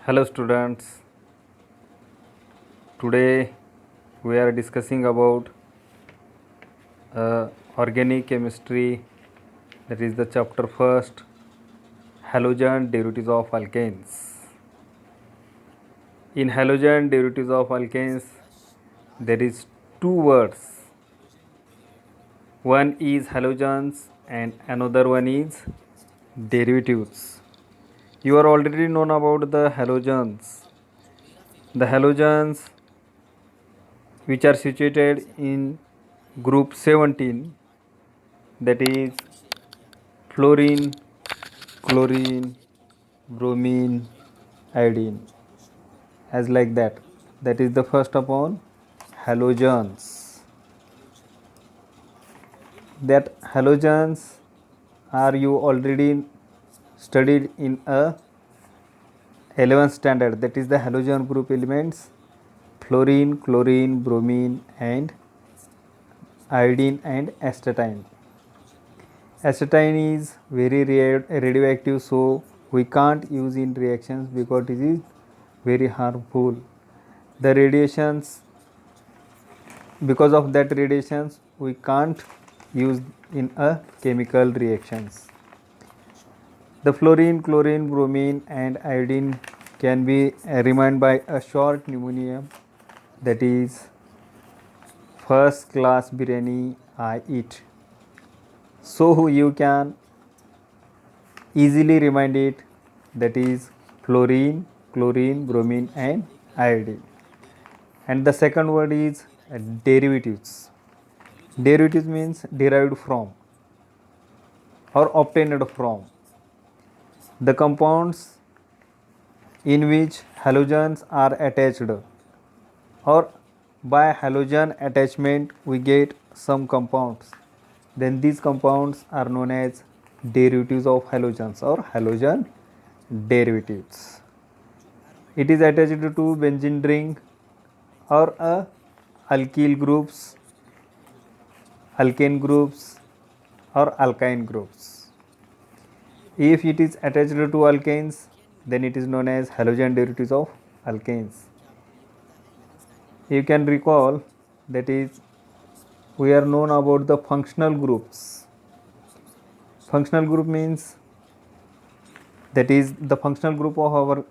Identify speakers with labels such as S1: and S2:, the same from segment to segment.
S1: Hello students, today we are discussing about organic chemistry, that is the chapter first, halogen derivatives of alkanes. In halogen derivatives of alkanes there is two words, one is halogens and another one is derivatives. You are already known about the halogens. The halogens which are situated in group 17, that is fluorine, chlorine, bromine, iodine, as like that. That is the first upon halogens. That halogens are you already studied in a 11th standard, that is the halogen group elements fluorine, chlorine, bromine and iodine and astatine. Acetine is very radioactive, so we can't use in reactions because it is very harmful. The radiations, because of that radiations, we can't use in a chemical reactions. The fluorine, chlorine, bromine and iodine can be remained by a short pneumonia, that is first class biryani I eat. So you can easily remind it, that is fluorine, chlorine, bromine and iodine. And the second word is derivatives. Derivatives means derived from or obtained from. The compounds in which halogens are attached, or by halogen attachment we get some compounds, then these compounds are known as derivatives of halogens or halogen derivatives. It is attached to benzene ring or alkyl groups, alkane groups or alkyne groups. If it is attached to alkanes, then it is known as halogen derivatives of alkanes. You can recall, that is we are known about the functional groups. Functional group means, that is the functional group of our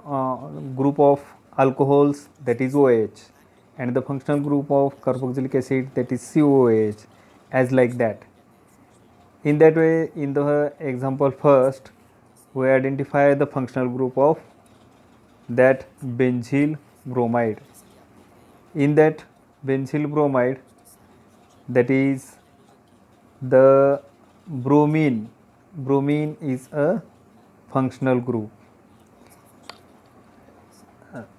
S1: group of alcohols, that is OH, and the functional group of carboxylic acid, that is COOH, as like that. In that way, in the example first, we identify the functional group of that benzyl bromide. In that benzyl bromide, that is the bromine. Bromine is a functional group.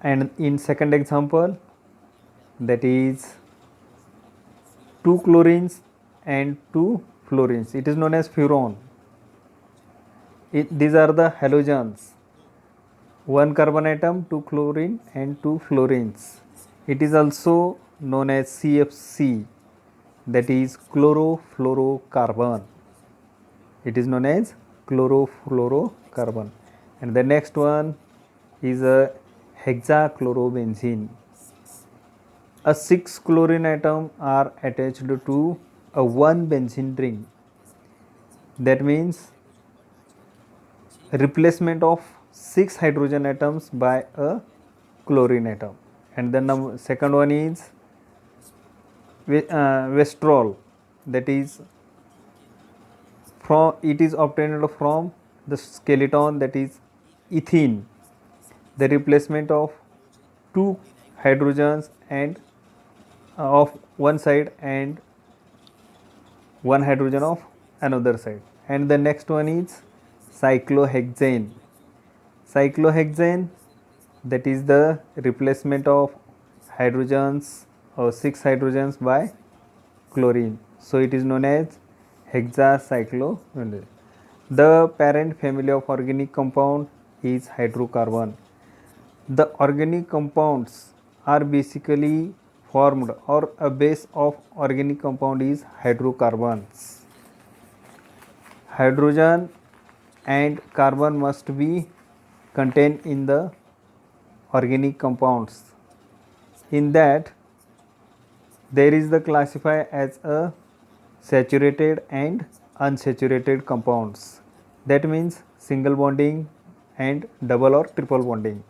S1: And in second example, that is two chlorines and two fluorines, it is known as furon. These are the halogens, one carbon atom, two chlorine and two fluorines. It is also known as CFC, that is chlorofluorocarbon. It is known as chlorofluorocarbon. And the next one is a hexachlorobenzene. A 6 chlorine atom are attached to a 1 benzene ring. That means replacement of 6 hydrogen atoms by a chlorine atom. And the second one is Westrol, that is from, it is obtained from the skeleton, that is ethene, the replacement of 2 hydrogens and of one side and 1 hydrogen of another side. And the next one is cyclohexane. Cyclohexane, that is the replacement of hydrogens or 6 hydrogens by chlorine, so it is known as hexacyclohexane. The parent family of organic compound is hydrocarbon. The organic compounds are basically formed, or a base of organic compound is hydrocarbons. Hydrogen and carbon must be contained in the organic compounds. In that, there is the classified as a saturated and unsaturated compounds. That means single bonding and double or triple bonding.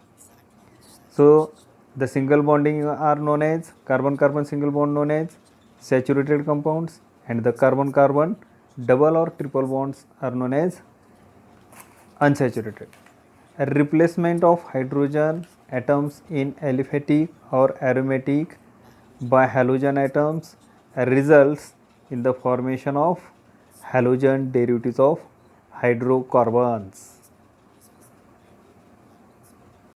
S1: So the single bonding are known as carbon-carbon single bond known as saturated compounds, and the carbon-carbon double or triple bonds are known as unsaturated. A replacement of hydrogen atoms in aliphatic or aromatic by halogen atoms results in the formation of halogen derivatives of hydrocarbons.